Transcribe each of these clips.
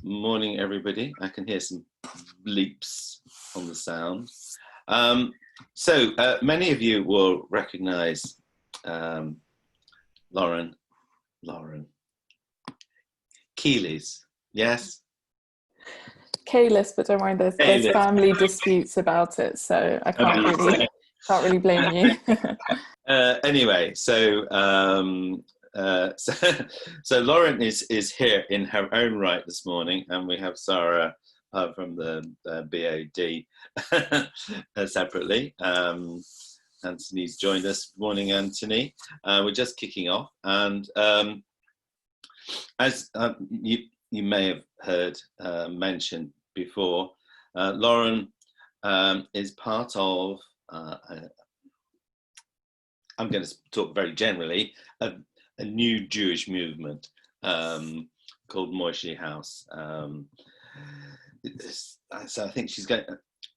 Morning, everybody. I can hear some bleeps on the sound. Many of you will recognize Lauren Keiles, yes? Keiles, but don't worry, there's family disputes about it, so I can't really blame you. Anyway, so Lauren is here in her own right this morning, and we have Sarah from the BOD separately. Anthony's joined us. Morning, Anthony. We're just kicking off, and as you may have heard mentioned before, Lauren is part of. I'm going to talk very generally, a new Jewish movement called Moishe House. So I think she's going.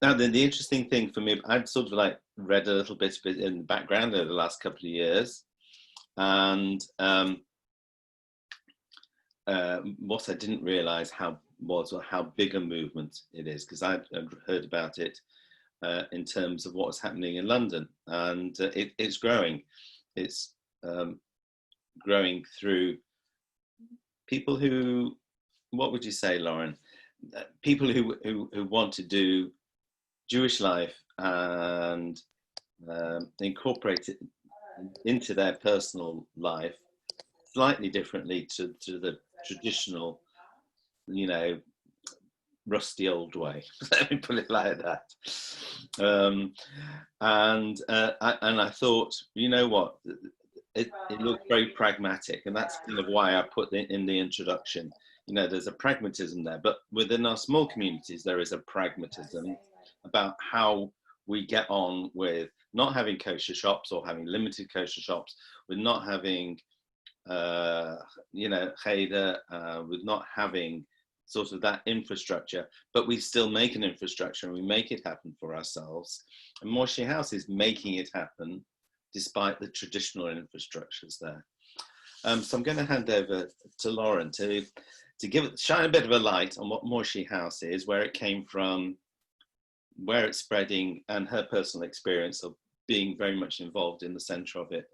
Now, the interesting thing for me, I'd sort of like read a little bit in the background over the last couple of years, and what I didn't realise how big a movement it is, because I'd heard about it in terms of what's happening in London, and it's growing. It's growing through people who, what would you say, Lauren? People who want to do Jewish life and incorporate it into their personal life slightly differently to the traditional, rusty old way. Let me put it like that. And I thought, you know what, it looked very pragmatic, and that's kind of why I put in the introduction. There's a pragmatism there, but within our small communities, there is a pragmatism about how we get on with not having kosher shops or having limited kosher shops, with not having, cheder, with not having sort of that infrastructure, but we still make an infrastructure and we make it happen for ourselves. And Moishe House is making it happen despite the traditional infrastructures there. So I'm going to hand over to Lauren to shine a bit of a light on what Moishe House is, where it came from, where it's spreading, and her personal experience of being very much involved in the centre of it,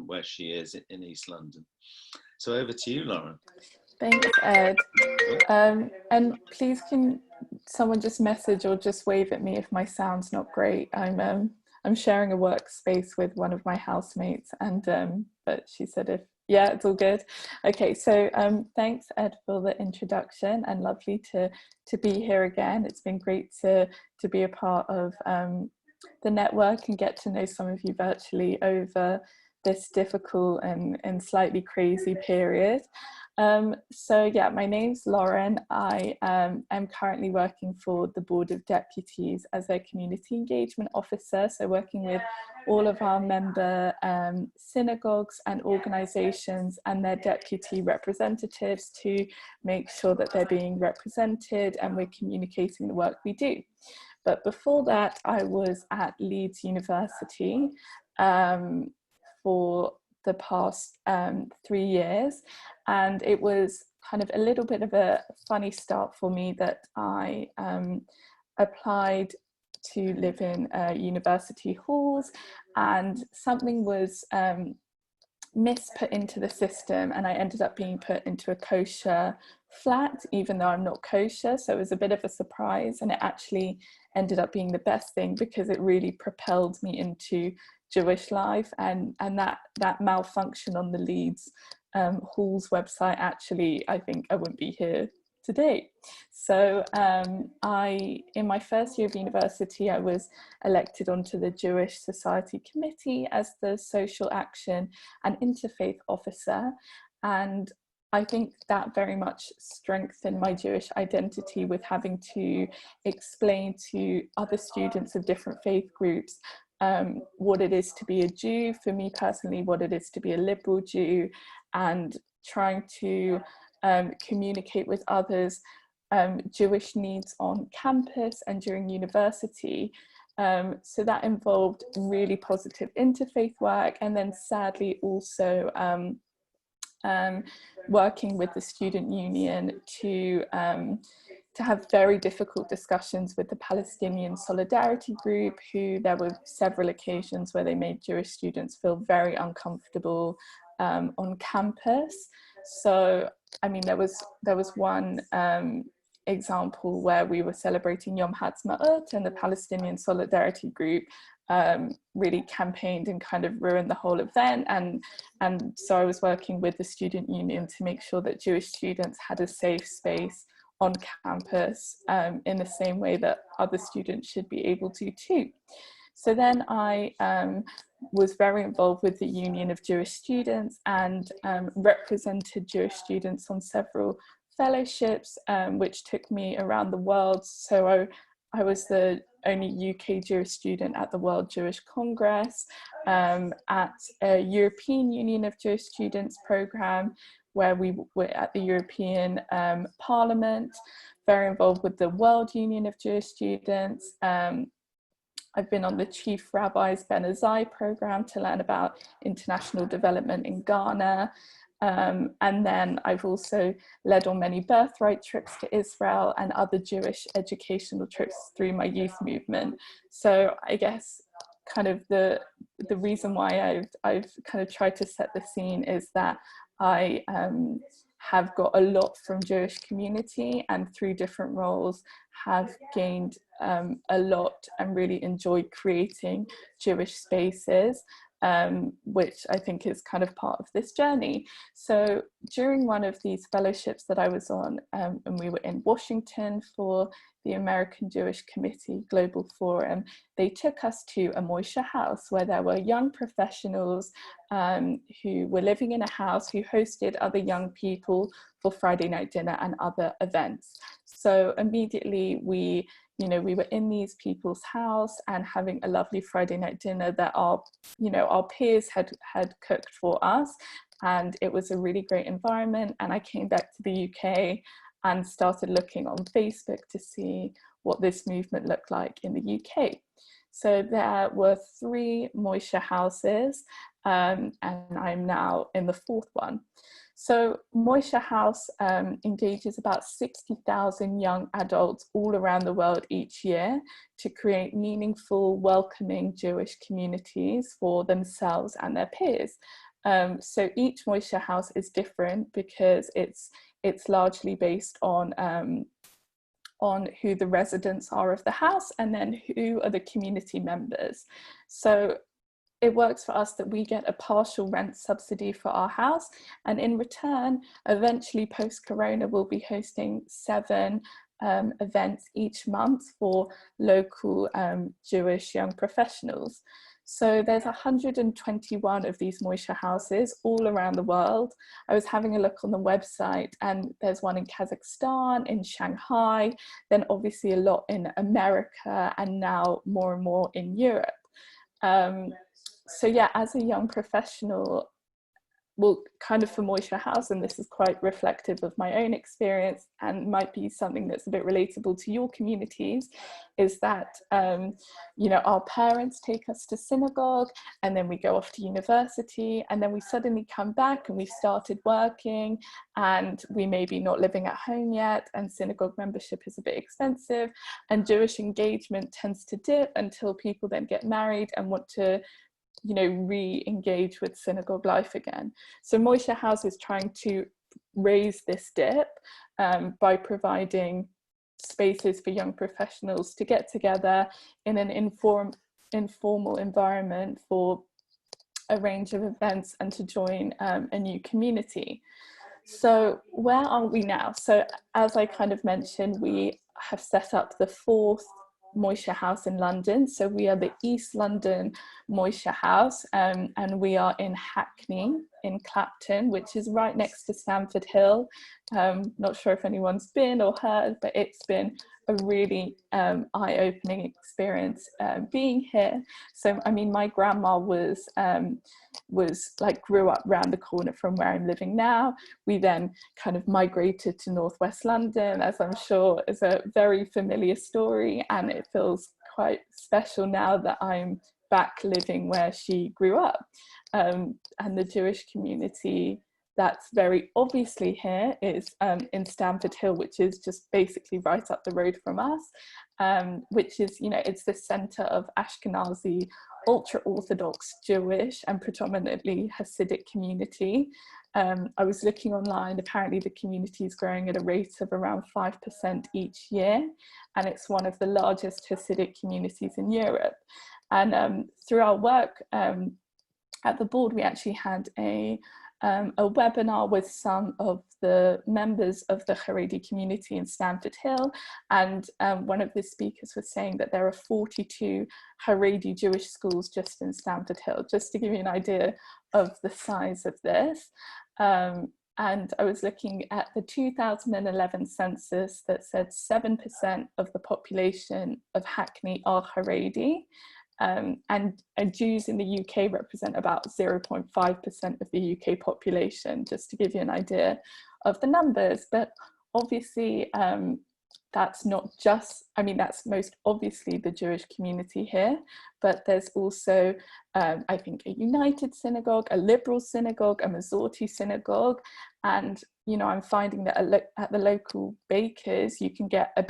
where she is in East London. So over to you, Lauren. Thanks, Ed. And please, can someone just message or just wave at me if my sound's not great? I'm sharing a workspace with one of my housemates, and but she said yeah, it's all good. Okay, so thanks, Ed, for the introduction, and lovely to be here again. It's been great to be a part of the network and get to know some of you virtually over this difficult and slightly crazy period. So yeah, my name's Lauren. I am currently working for the Board of Deputies as a community engagement officer, so working with all of our member synagogues and organisations and their deputy representatives to make sure that they're being represented and we're communicating the work we do. But before that, I was at Leeds University for the past 3 years, and it was kind of a little bit of a funny start for me that I applied to live in university halls, and something was misput into the system, and I ended up being put into a kosher flat, even though I'm not kosher. So it was a bit of a surprise, and it actually ended up being the best thing because it really propelled me into Jewish life, and that malfunction on the Leeds Halls website, actually, I think I wouldn't be here today. So in my first year of university, I was elected onto the Jewish Society Committee as the Social Action and Interfaith Officer, and I think that very much strengthened my Jewish identity, with having to explain to other students of different faith groups what it is to be a Jew, for me personally, what it is to be a liberal Jew, and trying to communicate with others Jewish needs on campus and during university. So that involved really positive interfaith work, and then sadly also working with the student union to have very difficult discussions with the Palestinian Solidarity Group, who there were several occasions where they made Jewish students feel very uncomfortable on campus. So, I mean, there was one example where we were celebrating Yom Ha'atzmaut, and the Palestinian Solidarity Group really campaigned and kind of ruined the whole event. And so I was working with the student union to make sure that Jewish students had a safe space on campus in the same way that other students should be able to too. So then I was very involved with the Union of Jewish Students and represented Jewish students on several fellowships, which took me around the world. So I was the only UK Jewish student at the World Jewish Congress, at a European Union of Jewish Students program, where we were at the European Parliament, very involved with the World Union of Jewish Students. I've been on the Chief Rabbi's Ben Azai program to learn about international development in Ghana. And then I've also led on many birthright trips to Israel and other Jewish educational trips through my youth movement. So I guess kind of the reason why I've kind of tried to set the scene is that I have got a lot from Jewish community, and through different roles have gained a lot and really enjoyed creating Jewish spaces, which I think is kind of part of this journey. So during one of these fellowships that I was on, and we were in Washington for the American Jewish Committee Global Forum, they took us to a Moishe House where there were young professionals who were living in a house who hosted other young people for Friday night dinner and other events. So immediately we were in these people's house and having a lovely Friday night dinner that our peers had cooked for us. And it was a really great environment. And I came back to the UK and started looking on Facebook to see what this movement looked like in the UK. So there were 3 Moishe houses, and I'm now in the 4th one. So Moishe House engages about 60,000 young adults all around the world each year to create meaningful, welcoming Jewish communities for themselves and their peers. So each Moishe House is different because it's largely based on who the residents are of the house and then who are the community members. So it works for us that we get a partial rent subsidy for our house, and in return, eventually post-corona, we'll be hosting 7 events each month for local Jewish young professionals. So there's 121 of these Moishe houses all around the world. I was having a look on the website, and there's one in Kazakhstan, in Shanghai, then obviously a lot in America, and now more and more in Europe. So yeah, as a young professional, well, kind of for Moishe House, and this is quite reflective of my own experience and might be something that's a bit relatable to your communities, is that, our parents take us to synagogue, and then we go off to university, and then we suddenly come back and we've started working, and we may be not living at home yet, and synagogue membership is a bit expensive, and Jewish engagement tends to dip until people then get married and want to re-engage with synagogue life again. So Moishe House is trying to raise this dip by providing spaces for young professionals to get together in an informal environment for a range of events and to join a new community. So where are we now? So as I kind of mentioned, we have set up the 4th Moishe House in London. So we are the East London Moishe House, and we are in Hackney in Clapton, which is right next to Stamford Hill. Not sure if anyone's been or heard, but it's been a really eye-opening experience being here. So I mean, my grandma was grew up round the corner from where I'm living now. We then kind of migrated to Northwest London, as I'm sure is a very familiar story, and it feels quite special now that I'm back living where she grew up. And the Jewish community that's very obviously here is in Stamford Hill, which is just basically right up the road from us, which is, you know, it's the centre of Ashkenazi, ultra-Orthodox Jewish and predominantly Hasidic community. I was looking online, apparently the community is growing at a rate of around 5% each year, and it's one of the largest Hasidic communities in Europe. And through our work at the board, we actually had a webinar with some of the members of the Haredi community in Stamford Hill, and one of the speakers was saying that there are 42 Haredi Jewish schools just in Stamford Hill, just to give you an idea of the size of this. And I was looking at the 2011 census that said 7% of the population of Hackney are Haredi. And Jews in the UK represent about 0.5% of the UK population, just to give you an idea of the numbers. But obviously, that's not just, I mean, that's most obviously the Jewish community here, but there's also, I think, a United Synagogue, a Liberal Synagogue, a Masorti Synagogue. And, you know, I'm finding that at the local bakers, you can get a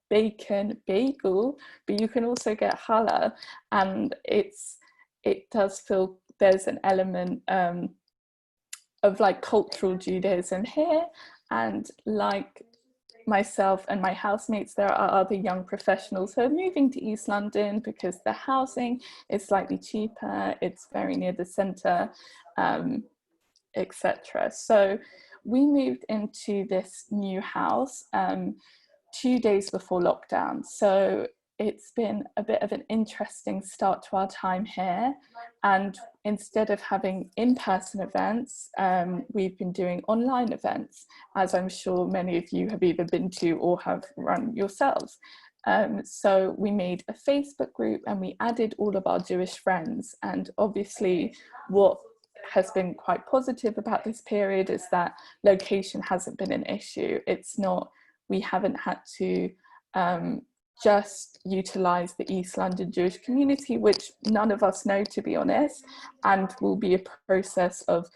bacon bagel, but you can also get challah, and it does feel there's an element of like cultural Judaism here. And like myself and my housemates, there are other young professionals who are moving to East London because the housing is slightly cheaper, it's very near the centre, etc. So we moved into this new house 2 days before lockdown. So it's been a bit of an interesting start to our time here. And instead of having in-person events, we've been doing online events, as I'm sure many of you have either been to or have run yourselves. So we made a Facebook group and we added all of our Jewish friends. And obviously what has been quite positive about this period is that location hasn't been an issue. It's not, we haven't had to just utilise the East London Jewish community, which none of us know, to be honest, and will be a process of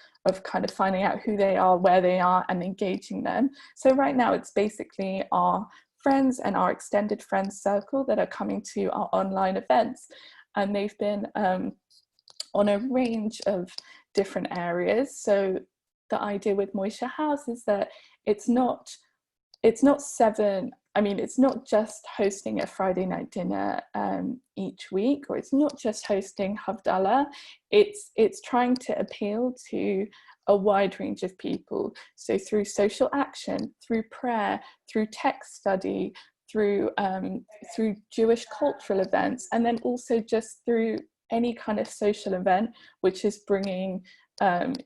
kind of finding out who they are, where they are, and engaging them. So right now it's basically our friends and our extended friends circle that are coming to our online events, and they've been on a range of different areas. So the idea with Moishe House is that it's not seven, I mean, it's not just hosting a Friday night dinner each week, or it's not just hosting Havdalah, it's trying to appeal to a wide range of people. So through social action, through prayer, through text study, through Jewish cultural events, and then also just through any kind of social event which is bringing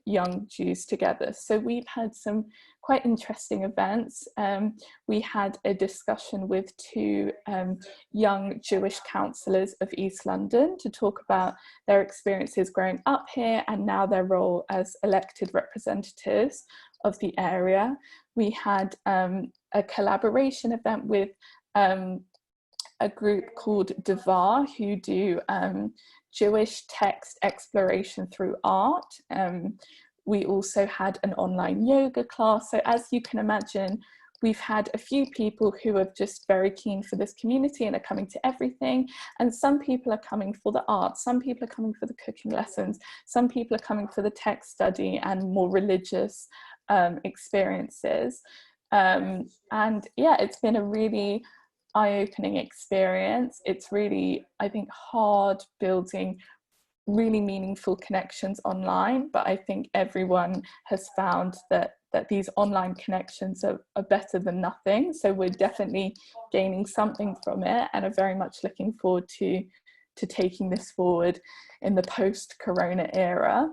young Jews together. So we've had some quite interesting events. We had a discussion with two young Jewish councillors of East London to talk about their experiences growing up here and now their role as elected representatives of the area. We had a collaboration event with a group called Devar, who do Jewish text exploration through art. We also had an online yoga class. So as you can imagine, we've had a few people who are just very keen for this community and are coming to everything. And some people are coming for the art, some people are coming for the cooking lessons, some people are coming for the text study and more religious experiences. And yeah, it's been a really eye-opening experience. It's really, I think, hard building really meaningful connections online, but I think everyone has found that these online connections are better than nothing. So we're definitely gaining something from it and are very much looking forward to taking this forward in the post-corona era.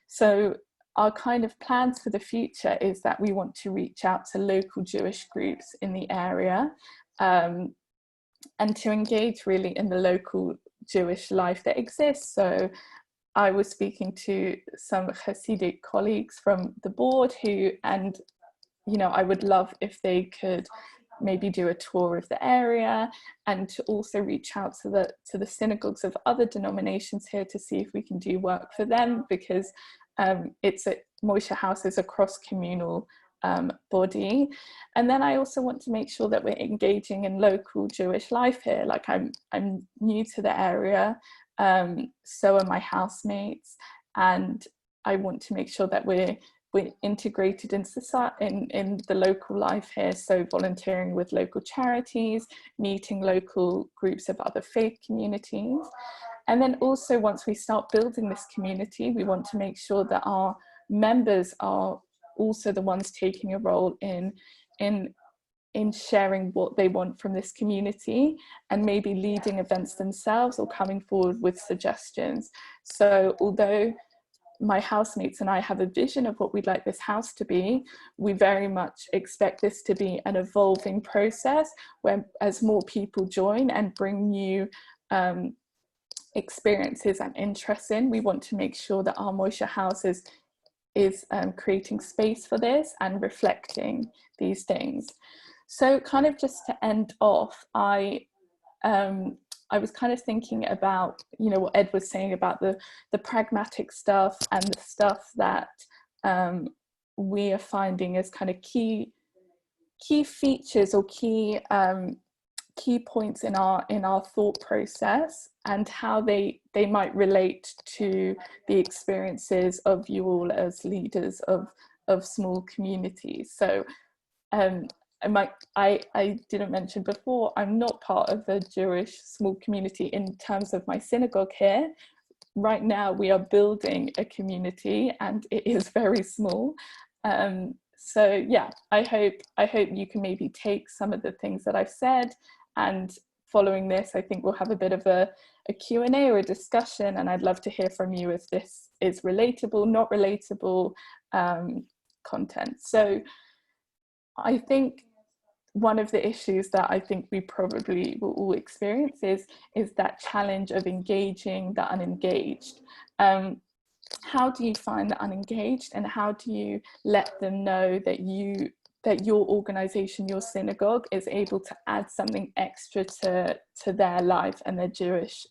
So our kind of plans for the future is that we want to reach out to local Jewish groups in the area and to engage really in the local Jewish life that exists. So I was speaking to some Hasidic colleagues from the board and you know, I would love if they could maybe do a tour of the area and to also reach out to the synagogues of other denominations here to see if we can do work for them, because Moishe House is a cross-communal body. And then I also want to make sure that we're engaging in local Jewish life here. Like I'm new to the area, so are my housemates, and I want to make sure that we're integrated in society, in the local life here. So volunteering with local charities, meeting local groups of other faith communities. And then also, once we start building this community, we want to make sure that our members are also the ones taking a role in sharing what they want from this community, and maybe leading events themselves or coming forward with suggestions. So although my housemates and I have a vision of what we'd like this house to be, we very much expect this to be an evolving process where, as more people join and bring new experiences and interests in, we want to make sure that our Moishe House is creating space for this and reflecting these things. So kind of just to end off, I was kind of thinking about, you know, what Ed was saying about the pragmatic stuff and the stuff that we are finding as kind of key features or key points in our thought process, and how they might relate to the experiences of you all as leaders of small communities. So I didn't mention before, I'm not part of a Jewish small community in terms of my synagogue here. Right now we are building a community and it is very small. So yeah, I hope you can maybe take some of the things that I've said, and following this, I think we'll have a bit of a Q&A or a discussion, and I'd love to hear from you if this is relatable, not relatable content. So I think one of the issues that I think we probably will all experience is that challenge of engaging the unengaged. How do you find the unengaged, and how do you let them know that your organization, your synagogue, is able to add something extra to their life and their Jewish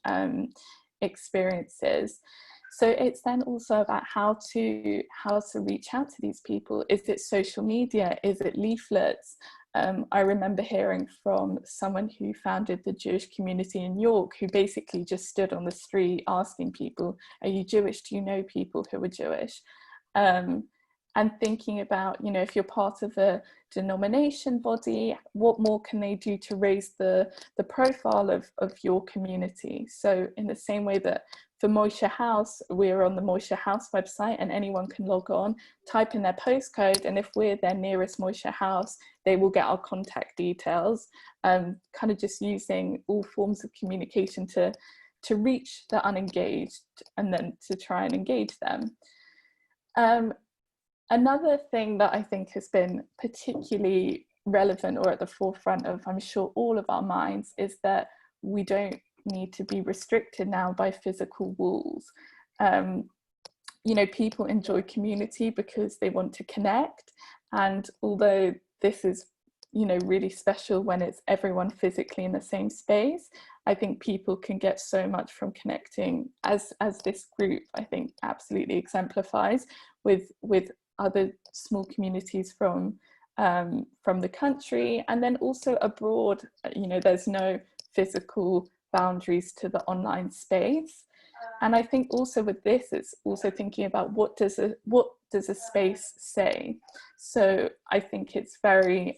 experiences? So it's then also about how to reach out to these people. Is it social media? Is it leaflets? I remember hearing from someone who founded the Jewish community in York, who basically just stood on the street asking people, are you Jewish? Do you know people who are Jewish? And thinking about, you know, if you're part of a denomination body, what more can they do to raise the profile of your community? So in the same way that for Moishe House, we're on the Moishe House website and anyone can log on, type in their postcode, and if we're their nearest Moishe House, they will get our contact details, kind of just using all forms of communication to reach the unengaged and then to try and engage them. Another thing that I think has been particularly relevant or at the forefront of, I'm sure, all of our minds, is that we don't need to be restricted now by physical walls. You know, people enjoy community because they want to connect, and although this is, you know, really special when it's everyone physically in the same space, I think people can get so much from connecting, as this group I think absolutely exemplifies, with other small communities from the country, and then also abroad. You know, there's no physical boundaries to the online space. And I think also with this, it's also thinking about what does a space say. So I think it's very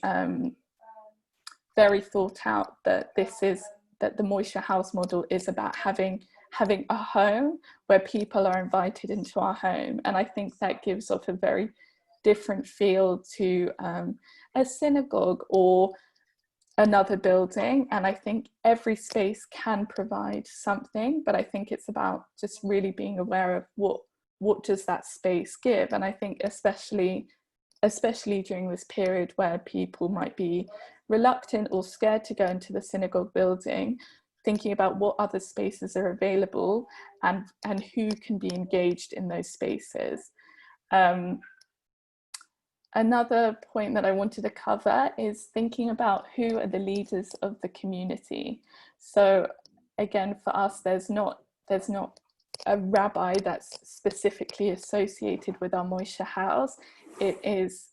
very thought out that the Moishe House model is about having a home where people are invited into our home. And I think that gives off a very different feel to a synagogue or another building. And I think every space can provide something, but I think it's about just really being aware of what does that space give. And I think especially during this period where people might be reluctant or scared to go into the synagogue building, thinking about what other spaces are available and who can be engaged in those spaces. Another point that I wanted to cover is thinking about who are the leaders of the community. So again, for us, there's not a rabbi that's specifically associated with our Moishe House. It is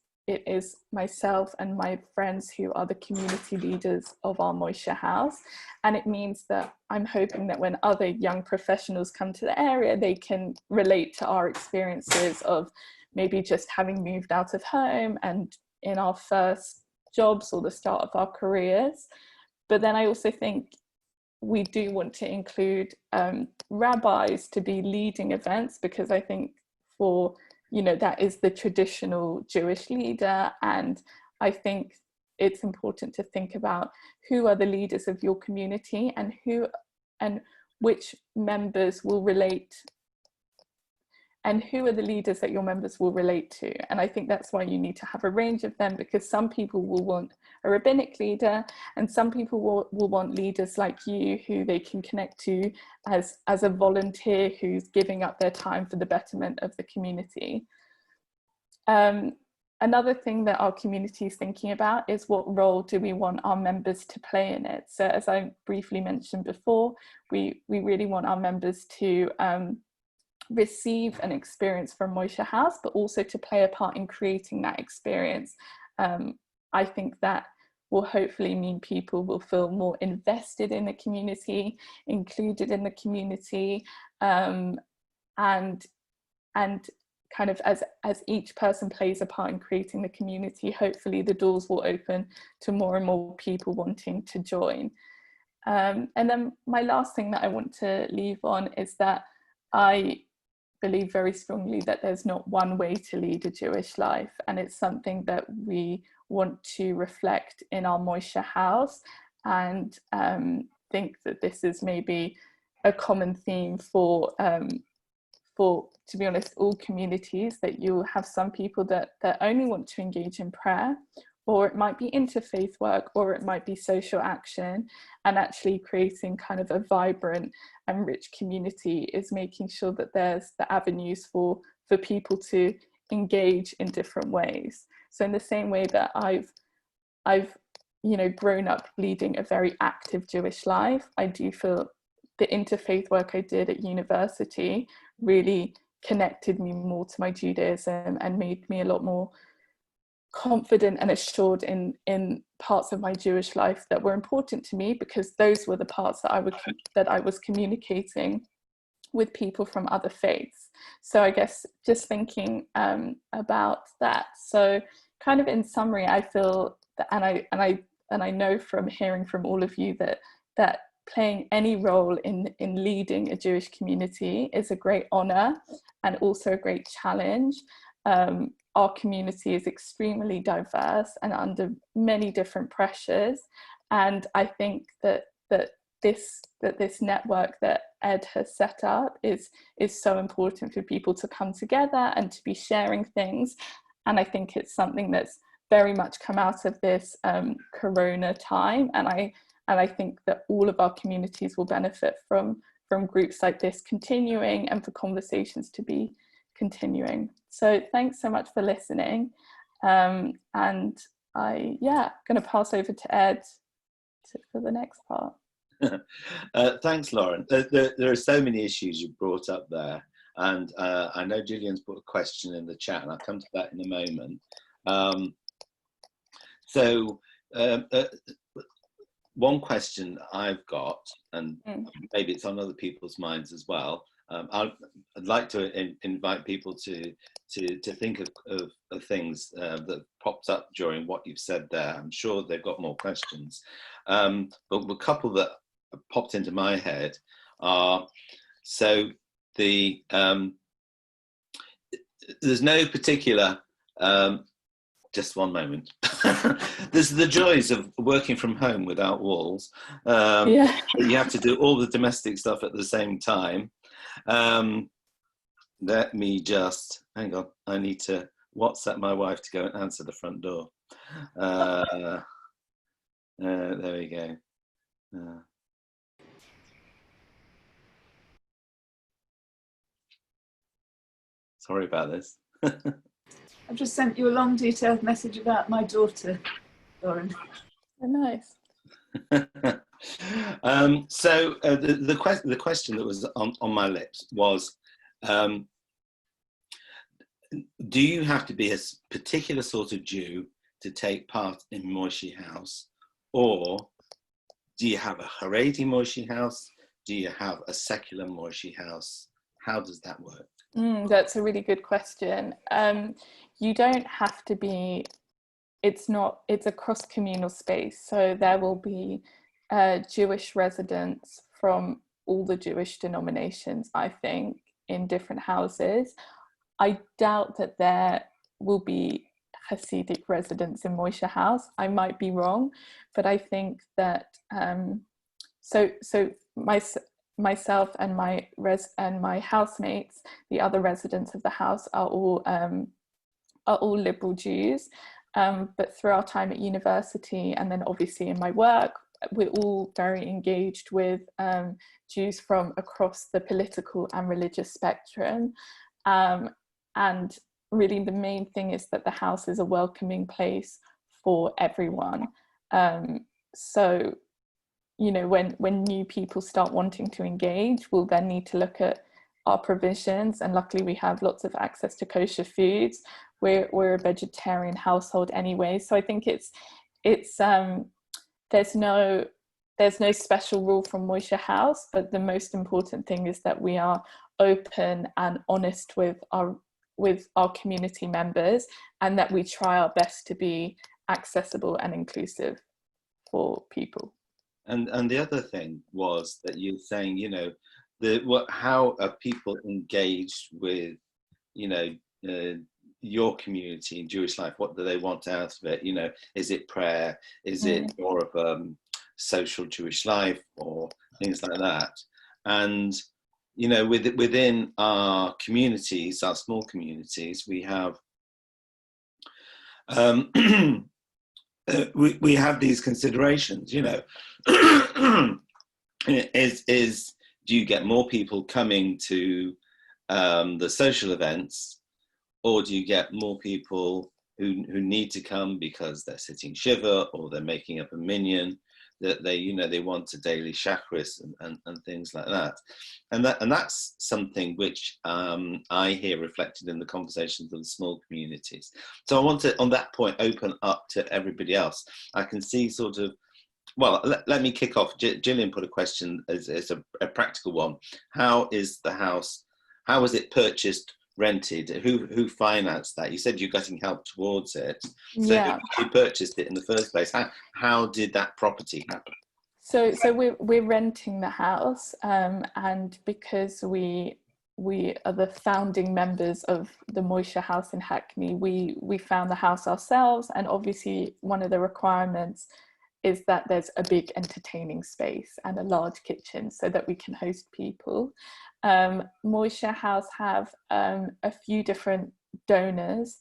myself and my friends who are the community leaders of our Moishe House. And it means that I'm hoping that when other young professionals come to the area, they can relate to our experiences of maybe just having moved out of home and in our first jobs or the start of our careers. But then I also think we do want to include rabbis to be leading events, because I think for, you know, that is the traditional Jewish leader. And I think it's important to think about who are the leaders of your community and which members will relate, and who are the leaders that your members will relate to. And I think that's why you need to have a range of them, because some people will want a rabbinic leader and some people will want leaders like you who they can connect to as a volunteer who's giving up their time for the betterment of the community. Another thing that our community is thinking about is what role do we want our members to play in it? So as I briefly mentioned before, we really want our members to receive an experience from Moishe House, but also to play a part in creating that experience. I think that will hopefully mean people will feel more invested in the community, included in the community, and kind of as each person plays a part in creating the community, hopefully the doors will open to more and more people wanting to join. And then my last thing that I want to leave on is that I believe very strongly that there's not one way to lead a Jewish life, and it's something that we want to reflect in our Moishe House, and think that this is maybe a common theme for, to be honest, all communities, that you'll have some people that only want to engage in prayer, or it might be interfaith work, or it might be social action, and actually creating kind of a vibrant and rich community is making sure that there's the avenues for people to engage in different ways. So in the same way that I've you know, grown up leading a very active Jewish life, I do feel the interfaith work I did at university really connected me more to my Judaism and made me a lot more confident and assured in parts of my Jewish life that were important to me, because those were the parts that I was communicating with people from other faiths. So I guess just thinking about that. So kind of in summary, I feel that, and I know from hearing from all of you that playing any role in leading a Jewish community is a great honor and also a great challenge. Our community is extremely diverse and under many different pressures, and I think that this network that Ed has set up is so important for people to come together and to be sharing things. And I think it's something that's very much come out of this Corona time, and I think that all of our communities will benefit from groups like this continuing, and for conversations to be continuing. So thanks so much for listening, and I'm going to pass over to Ed for the next part. Thanks, Lauren. There are so many issues you brought up there, and I know Gillian's put a question in the chat, and I'll come to that in a moment. One question I've got, and maybe it's on other people's minds as well. I'd like to invite people to think of things that popped up during what you've said there. I'm sure they've got more questions, but a couple that popped into my head are, so there's no particular, just one moment. There's the joys of working from home without walls. You have to do all the domestic stuff at the same time. Let me just, hang on, I need to WhatsApp my wife to go and answer the front door. There we go. Sorry about this. I've just sent you a long detailed message about my daughter, Lauren. Oh, nice. The question that was on my lips was, do you have to be a particular sort of Jew to take part in Moishe House, or do you have a Haredi Moishe House? Do you have a secular Moishe House? How does that work? That's a really good question. You don't have to be. It's a cross-communal space, so there will be Jewish residents from all the Jewish denominations, I think, in different houses. I doubt that there will be Hasidic residents in Moishe House. I might be wrong, but I think that myself and my housemates, the other residents of the house, are all liberal Jews. But through our time at university, and then obviously in my work, we're all very engaged with Jews from across the political and religious spectrum. And really the main thing is that the house is a welcoming place for everyone. So, you know, when new people start wanting to engage, we'll then need to look at our provisions, and luckily we have lots of access to kosher foods. We're a vegetarian household anyway, so I think it's there's no special rule from Moishe House, but the most important thing is that we are open and honest with our community members, and that we try our best to be accessible and inclusive for people. And the other thing was that you're saying, you know, how are people engaged with, you know, your community in Jewish life? What do they want out of it? You know, is it prayer? Is it more of social Jewish life or things like that? And you know, within our communities, our small communities, we have we have these considerations. You know, do you get more people coming to the social events, or do you get more people who need to come because they're sitting shiva or they're making up a minyan, that they want a daily chakras and things like that, and that's something which I hear reflected in the conversations of the small communities. So I want to, on that point, open up to everybody else. I can see sort of, well, let me kick off. Gillian put a question as a practical one. How is the house? How was it purchased? Rented? Who financed that? You said you're getting help towards it. So yeah. Who purchased it in the first place? How did that property happen? So we're renting the house, and because we are the founding members of the Moishe House in Hackney, we found the house ourselves, and obviously one of the requirements is that there's a big entertaining space and a large kitchen so that we can host people. Moishe House have a few different donors,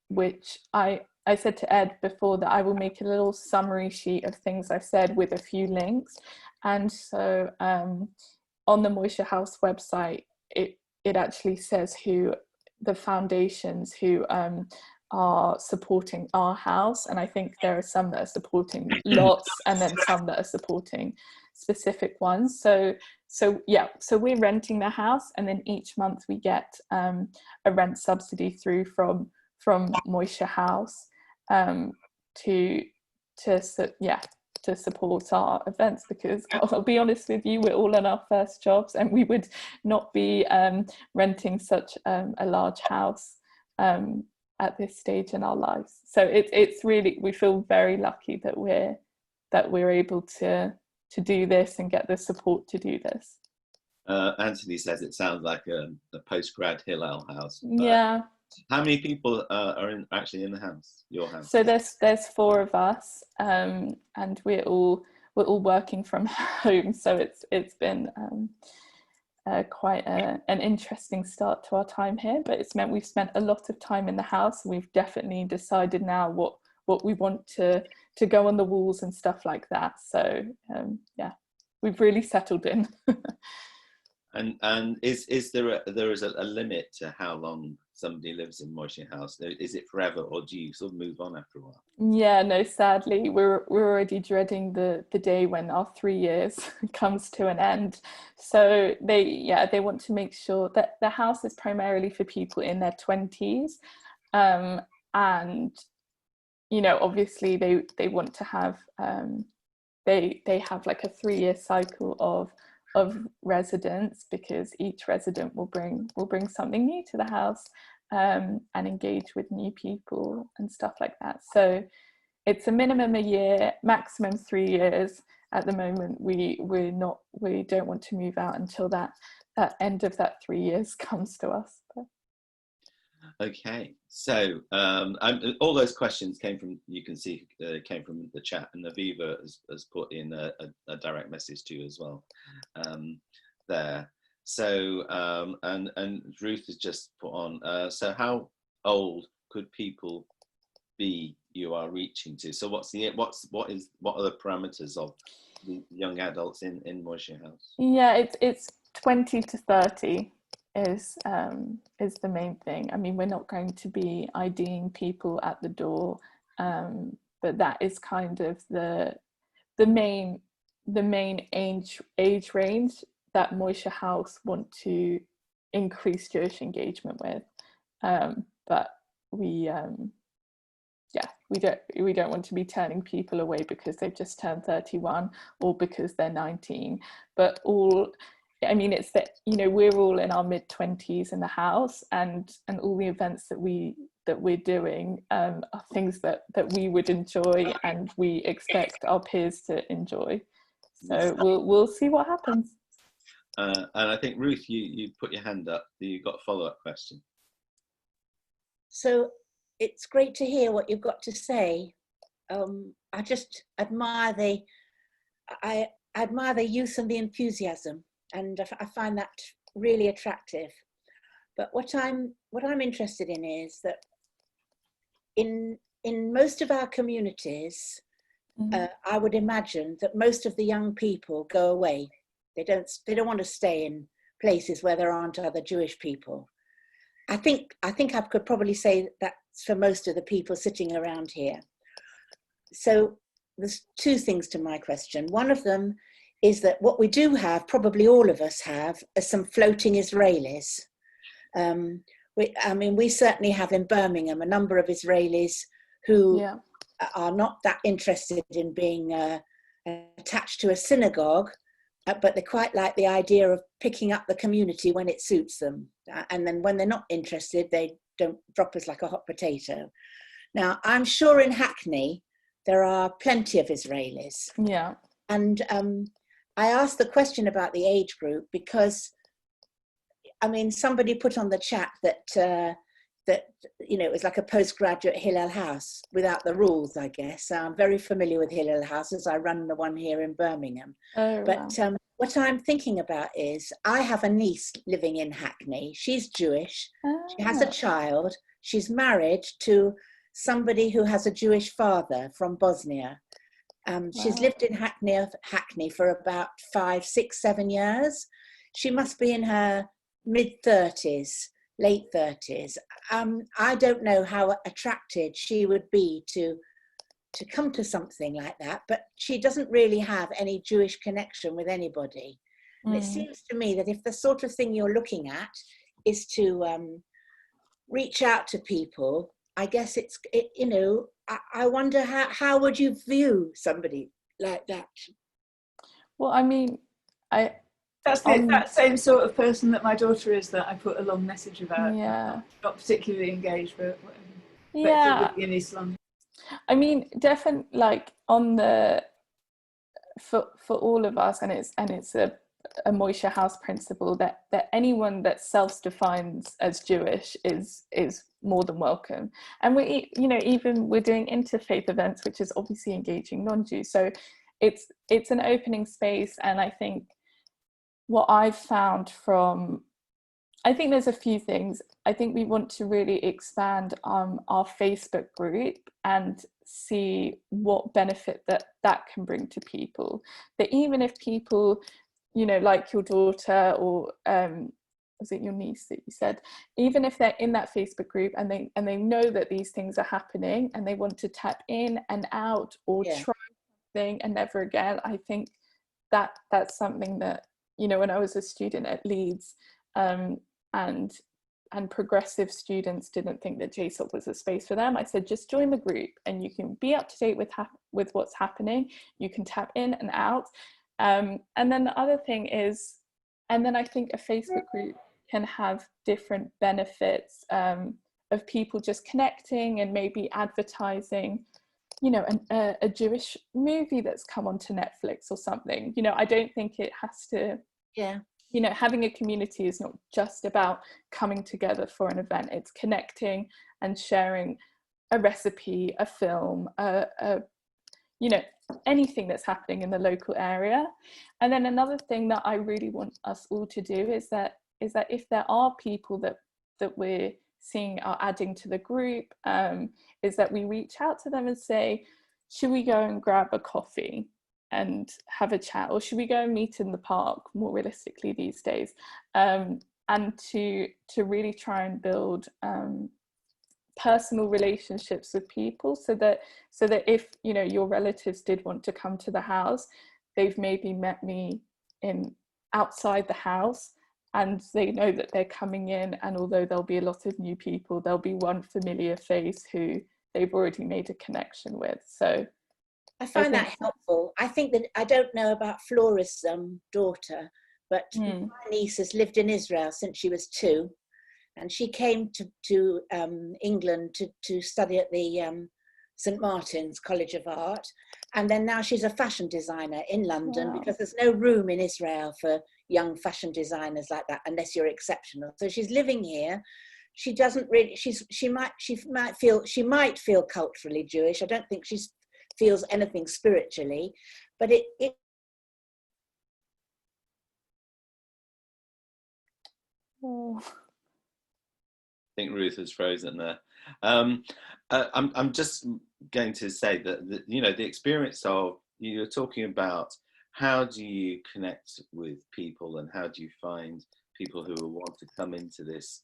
which I said to Ed before that I will make a little summary sheet of things I've said with a few links. And so on the Moishe House website, it actually says who the foundations who are supporting our house, and I think there are some that are supporting lots and then some that are supporting specific ones. So we're renting the house, and then each month we get a rent subsidy through from Moishe House to support our events, because I'll be honest with you, we're all in our first jobs and we would not be renting such a large house at this stage in our lives. So it's really, we feel very lucky that we're able to do this and get the support to do this. Anthony says it sounds like a post-grad Hillel house. Yeah. How many people are actually in the house, your house? So there's 4 of us, and we're all working from home. So it's been quite an interesting start to our time here, but it's meant we've spent a lot of time in the house. We've definitely decided now what we want to go on the walls and stuff like that. So we've really settled in. And is there a limit to how long somebody lives in Moishe House? Is it forever, or do you sort of move on after a while? Yeah, no, sadly, we're already dreading the day when our 3 years comes to an end. So they want to make sure that the house is primarily for people in their 20s, and obviously they want to have they have like a 3-year cycle of residents, because each resident will bring something new to the house, and engage with new people and stuff like that. So it's a minimum a year, maximum 3 years. At the moment, we don't want to move out until that end of that 3 years comes to us. Okay, so all those questions came from, you can see, came from the chat, and Aviva has put in a direct message to you as well there. So and Ruth has just put on. So how old could people be you are reaching to? So what are the parameters of the young adults in Moishe House? Yeah, it's 20 to 30 is the main thing. I mean, we're not going to be IDing people at the door, but that is kind of the main age range that Moishe House want to increase Jewish engagement with. But we don't want to be turning people away because they've just turned 31 or because they're 19. But it's that, we're all in our mid-20s in the house, and all the events that we're doing are things that we would enjoy and we expect our peers to enjoy. So we'll see what happens. And I think, Ruth, you put your hand up. You got a follow-up question. So it's great to hear what you've got to say. I just admire the youth and the enthusiasm, and I find that really attractive. But what I'm interested in is that in most of our communities, I would imagine that most of the young people go away. They don't want to stay in places where there aren't other Jewish people. I think I could probably say that's for most of the people sitting around here. So there's two things to my question. One of them is that what we do have, probably all of us have, are some floating Israelis. We certainly have in Birmingham a number of Israelis who are not that interested in being attached to a synagogue, but they quite like the idea of picking up the community when it suits them. And then when they're not interested, they don't drop us like a hot potato. Now, I'm sure in Hackney, there are plenty of Israelis. Yeah. And I asked the question about the age group because, somebody put on the chat that it was like a postgraduate Hillel House without the rules, I guess. So I'm very familiar with Hillel House as I run the one here in Birmingham. Oh, but wow. What I'm thinking about is I have a niece living in Hackney. She's Jewish. She has a child. She's married to somebody who has a Jewish father from Bosnia. She's lived in Hackney for about 5, 6, 7 years. She must be in her mid-30s, late 30s. I don't know how attracted she would be to come to something like that, but she doesn't really have any Jewish connection with anybody. And it seems to me that if the sort of thing you're looking at is to reach out to people, I guess I wonder how would you view somebody like that? Well, That's that same sort of person that my daughter is, that I put a long message about. Yeah. Not particularly engaged, but whatever. Yeah. But in Islam. Definitely, like for all of us, and it's a Moishe House principle that anyone that self-defines as Jewish is more than welcome. And we're doing interfaith events, which is obviously engaging non-Jews. So it's an opening space. And I think what I've found I think there's a few things. I think we want to really expand our Facebook group and see what benefit that can bring to people. That even if people, like your daughter or was it your niece that you said, even if they're in that Facebook group and they know that these things are happening and they want to tap in and out or try something and never again, I think that's something that, you know, when I was a student at Leeds, and progressive students didn't think that JSOC was a space for them, I said, just join the group and you can be up to date with what's happening. You can tap in and out. And then the other thing is, and then I think a Facebook group can have different benefits of people just connecting and maybe advertising, you know, a Jewish movie that's come onto Netflix or something. You know, I don't think it has to, you know, having a community is not just about coming together for an event. It's connecting and sharing a recipe, a film, you know, anything that's happening in the local area. And then another thing that I really want us all to do is that if there are people that we're seeing are adding to the group, is that we reach out to them and say, should we go and grab a coffee and have a chat, or should we go and meet in the park more realistically these days, and to really try and build personal relationships with people, so that if, you know, your relatives did want to come to the house, they've maybe met me outside the house and they know that they're coming in, and although there'll be a lot of new people, there'll be one familiar face who they've already made a connection with. So I find that helpful. I think that, I don't know about Flora's daughter, but my niece has lived in Israel since she was 2. And she came to England to study at the St. Martin's College of Art. And then now she's a fashion designer in London, because there's no room in Israel for young fashion designers like that, unless you're exceptional. So she's living here. She doesn't really, she might feel culturally Jewish. I don't think she feels anything spiritually, but it I think Ruth is frozen there. I'm just going to say that you know, the experience of, you're talking about how do you connect with people and how do you find people who will want to come into this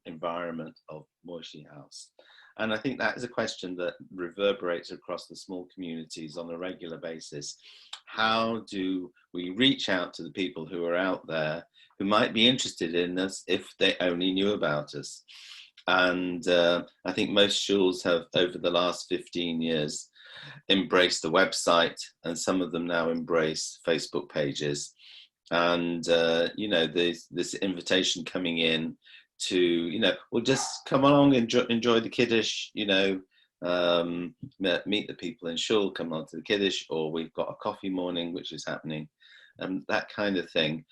environment of Moishe House. And I think that is a question that reverberates across the small communities on a regular basis. How do we reach out to the people who are out there who might be interested in us if they only knew about us? And I think most schools have, over the last 15 years, embraced the website, and some of them now embrace Facebook pages. And, you know, this invitation coming in to, you know, well, just come along and enjoy the Kiddush, you know, meet the people in shul, come along to the Kiddush, or we've got a coffee morning, which is happening, that kind of thing.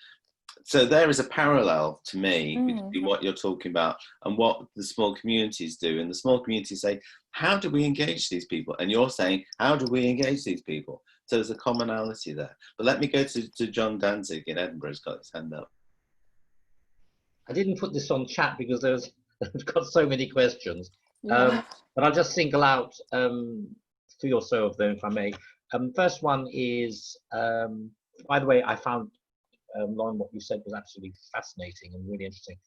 So there is a parallel to me between what you're talking about and what the small communities do. And the small communities say, how do we engage these people? And you're saying, how do we engage these people? So there's a commonality there. But let me go to John Danzig in Edinburgh. He's got his hand up. I didn't put this on chat because there's got so many questions. But I'll just single out 3 or so of them, if I may. First one is, by the way, I found, Lauren, what you said was absolutely fascinating and really interesting.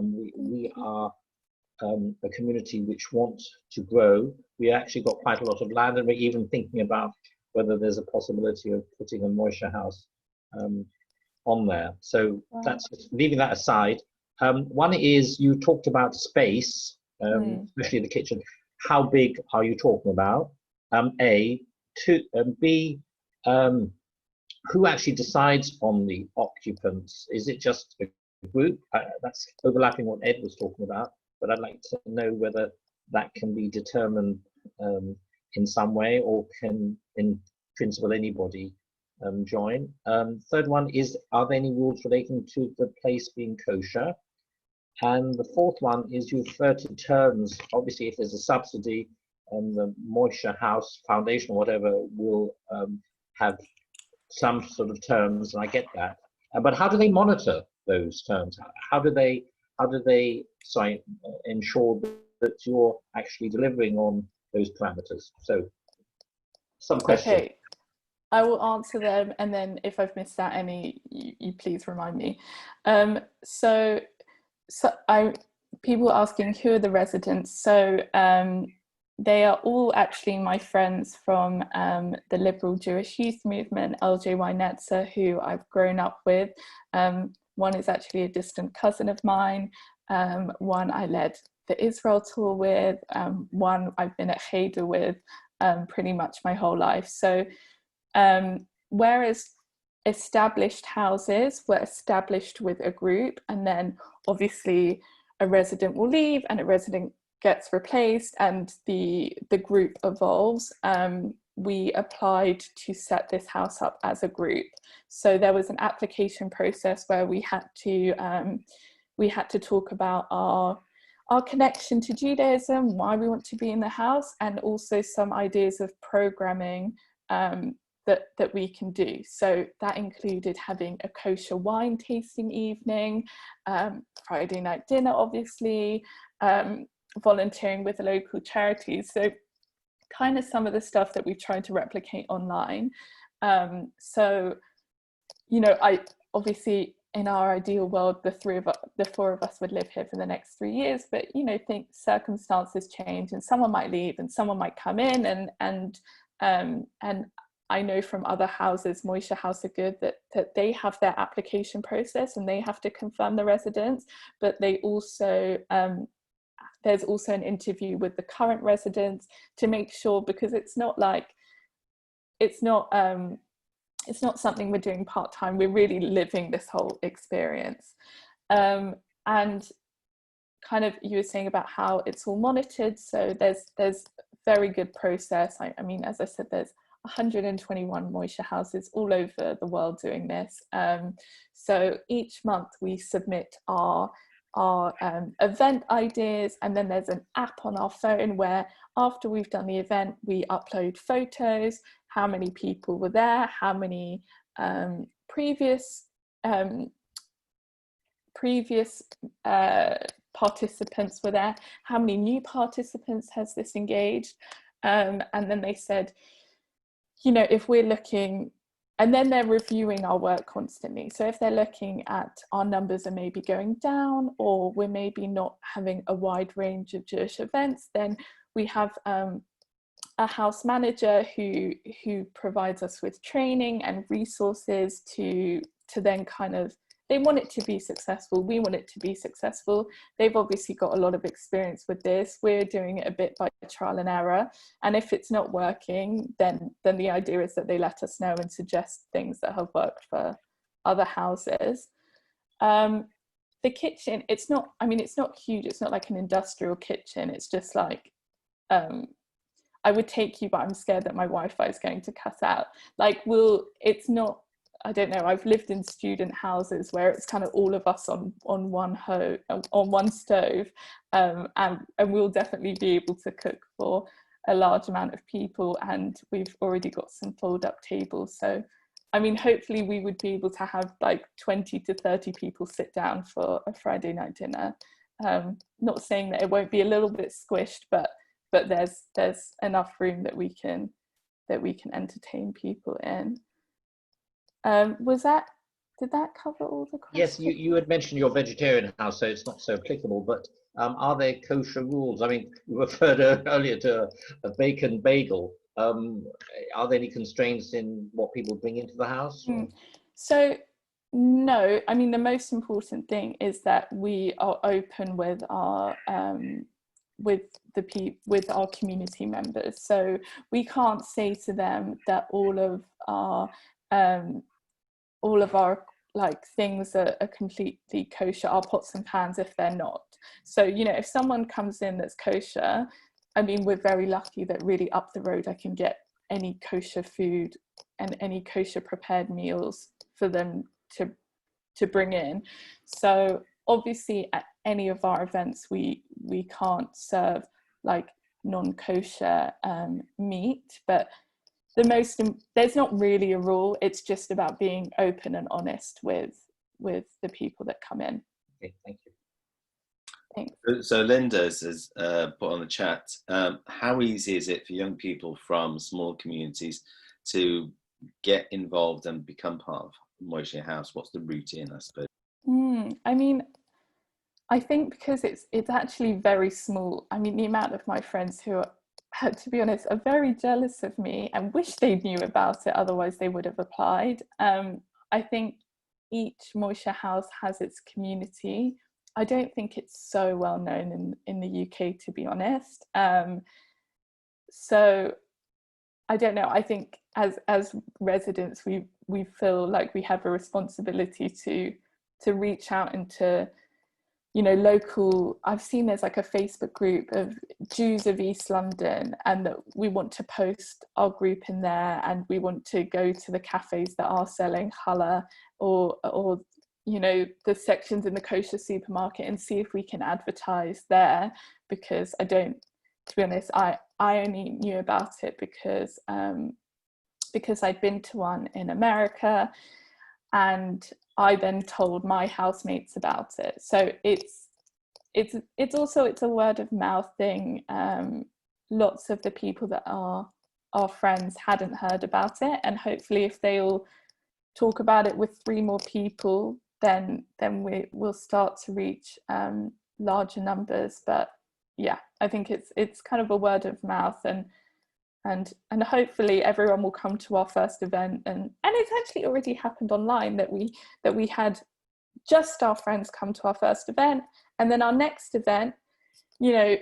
We are a community which wants to grow. We actually got quite a lot of land, and we're even thinking about whether there's a possibility of putting a Moishe House on there. So that's just leaving that aside. One is, you talked about space, especially the kitchen. How big are you talking about? A. B. Who actually decides on the occupants? Is it just a group? That's overlapping what Ed was talking about, but I'd like to know whether that can be determined in some way, or can, in principle, anybody join. Third one is, are there any rules relating to the place being kosher? And the fourth one is, you refer to terms. Obviously, if there's a subsidy, the Moishe House Foundation or whatever will have some sort of terms, and I get that. But how do they monitor those terms? How do they ensure that you're actually delivering on those parameters? So, some questions. Okay. I will answer them, and then if I've missed out any, you please remind me. So people asking who are the residents. So they are all actually my friends from the Liberal Jewish Youth Movement, LJY Netzer, who I've grown up with. One is actually a distant cousin of mine. One I led the Israel tour with. One I've been at Cheder with pretty much my whole life. So whereas established houses were established with a group, and then obviously a resident will leave and a resident gets replaced and the group evolves, we applied to set this house up as a group. So there was an application process where we had to talk about our connection to Judaism, why we want to be in the house, and also some ideas of programming that we can do. So that included having a kosher wine tasting evening, Friday night dinner, obviously, volunteering with the local charities. So kind of some of the stuff that we've tried to replicate online. So, you know, I obviously, in our ideal world, the four of us would live here for the next 3 years, but, you know, think circumstances change and someone might leave and someone might come in, and I know from other houses, Moishe House are good, that they have their application process and they have to confirm the residents, but they also, there's also an interview with the current residents to make sure, because it's not something we're doing part-time, we're really living this whole experience. And kind of, you were saying about how it's all monitored, so there's very good process. I mean, as I said, there's 121 Moishe houses all over the world doing this. So each month we submit our event ideas, and then there's an app on our phone where after we've done the event, we upload photos, how many people were there, how many previous participants were there, how many new participants has this engaged, and then they said, you know, if we're looking, and then they're reviewing our work constantly. So if they're looking at our numbers are maybe going down, or we're maybe not having a wide range of Jewish events, then we have a house manager who provides us with training and resources to then kind of, they want it to be successful, we want it to be successful. They've obviously got a lot of experience with this. We're doing it a bit by trial and error, and if it's not working, then the idea is that they let us know and suggest things that have worked for other houses. The kitchen, it's not huge, it's not like an industrial kitchen, it's just like, I would take you, but I'm scared that my Wi-Fi is going to cut out. Like, it's not, I don't know, I've lived in student houses where it's kind of all of us on one stove, and we'll definitely be able to cook for a large amount of people, and we've already got some fold up tables. So, I mean, hopefully we would be able to have like 20 to 30 people sit down for a Friday night dinner. Not saying that it won't be a little bit squished, but there's enough room that we can entertain people in. Did that cover all the questions? Yes, you had mentioned your vegetarian house, so it's not so applicable, but are there kosher rules? I mean, you referred earlier to a bacon bagel. Are there any constraints in what people bring into the house? So no, I mean, the most important thing is that we are open with our with our community members. So we can't say to them that all of our like things are completely kosher, our pots and pans, if they're not. So, you know, if someone comes in that's kosher, I mean, we're very lucky that really up the road I can get any kosher food and any kosher prepared meals for them to bring in. So obviously at any of our events we can't serve like non-kosher meat, but there's not really a rule. It's just about being open and honest with the people that come in. Okay, thank you. Thanks. So Linda has put on the chat, how easy is it for young people from small communities to get involved and become part of Moishe House? What's the route in, I suppose? I mean, I think because it's actually very small. I mean, the amount of my friends who are, to be honest, are very jealous of me and wish they knew about it, otherwise they would have applied. I think each Moishe House has its community. I don't think it's so well known in the UK, to be honest. So I don't know. I think as residents, we feel like we have a responsibility to reach out into, you know, local. I've seen there's like a Facebook group of Jews of East London, and that we want to post our group in there, and we want to go to the cafes that are selling challah, or you know, the sections in the kosher supermarket, and see if we can advertise there. Because I don't, to be honest, I only knew about it because I'd been to one in America, and I then told my housemates about it. So it's a word of mouth thing. Lots of the people that are our friends hadn't heard about it, and hopefully if they all talk about it with 3 more people, then we'll start to reach larger numbers. But yeah, I think it's kind of a word of mouth, and hopefully everyone will come to our first event, and it's actually already happened online, that we had just our friends come to our first event, and then our next event, you know,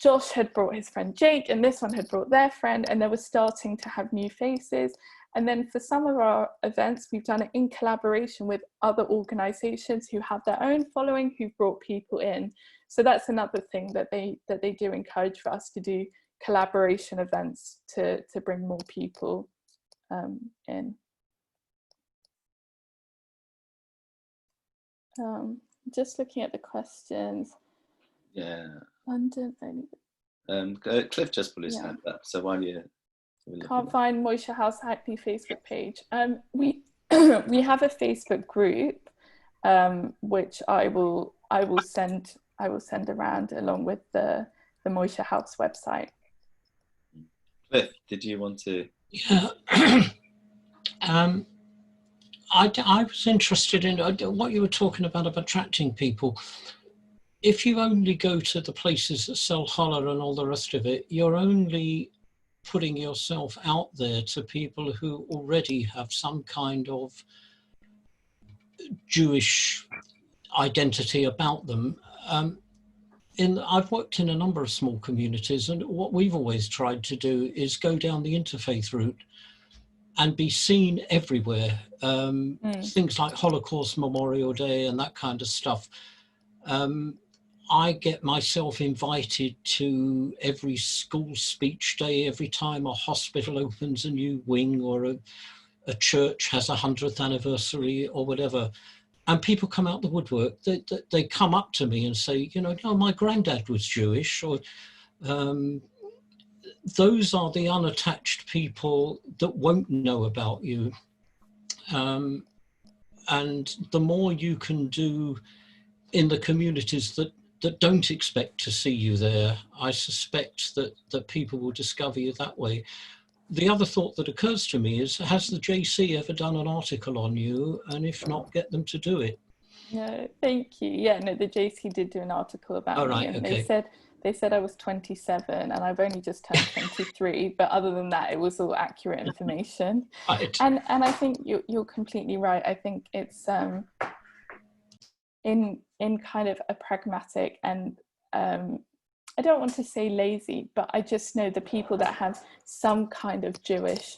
Josh had brought his friend Jake, and this one had brought their friend, and they were starting to have new faces. And then for some of our events, we've done it in collaboration with other organizations who have their own following, who've brought people in. So that's another thing that they do encourage for us to do, collaboration events to bring more people in. Just looking at the questions. Yeah. London. Cliff just put his hand up. So why do you? Can't find Moishe House Hackney Facebook page. We we have a Facebook group, which I will send around along with the Moishe House website. Cliff, did you want to? Yeah. I was interested in what you were talking about of attracting people. If you only go to the places that sell challah and all the rest of it, you're only putting yourself out there to people who already have some kind of Jewish identity about them. I've worked in a number of small communities, and what we've always tried to do is go down the interfaith route and be seen everywhere. Things like Holocaust Memorial Day and that kind of stuff. I get myself invited to every school speech day, every time a hospital opens a new wing, or a church has a 100th anniversary or whatever. And people come out the woodwork. They come up to me and say, you know, no, my granddad was Jewish, or those are the unattached people that won't know about you. And the more you can do in the communities that don't expect to see you there, I suspect that people will discover you that way. The other thought that occurs to me is, has the JC ever done an article on you? And if not, get them to do it. No, thank you. Yeah, no, the JC did do an article about me, and okay. they said I was 27 and I've only just turned 23, but other than that, it was all accurate information. Right. And I think you're completely right. I think it's in kind of a pragmatic and I don't want to say lazy, but I just know the people that have some kind of Jewish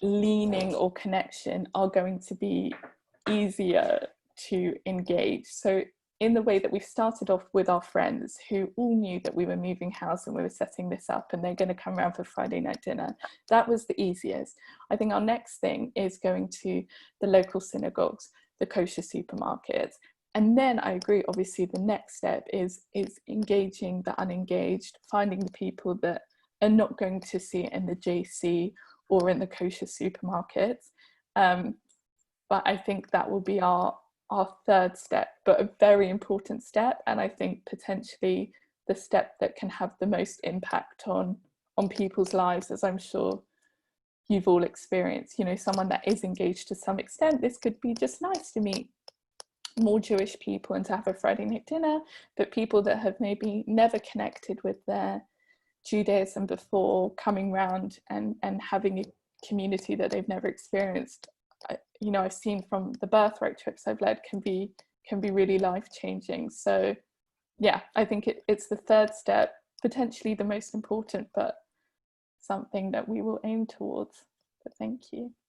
leaning or connection are going to be easier to engage. So in the way that we started off with our friends who all knew that we were moving house and we were setting this up and they're going to come around for Friday night dinner, that was the easiest. I think our next thing is going to the local synagogues, the kosher supermarkets. And then I agree, obviously the next step is engaging the unengaged, finding the people that are not going to see it in the JC or in the kosher supermarkets. But I think that will be our third step, but a very important step. And I think potentially the step that can have the most impact on people's lives, as I'm sure you've all experienced, you know, someone that is engaged to some extent. This could be just nice to meet more Jewish people and to have a Friday night dinner, but people that have maybe never connected with their Judaism before, coming round and having a community that they've never experienced, you know, I've seen from the birthright trips I've led, can be really life-changing. So yeah, I think it's the third step, potentially the most important, but something that we will aim towards. But thank you.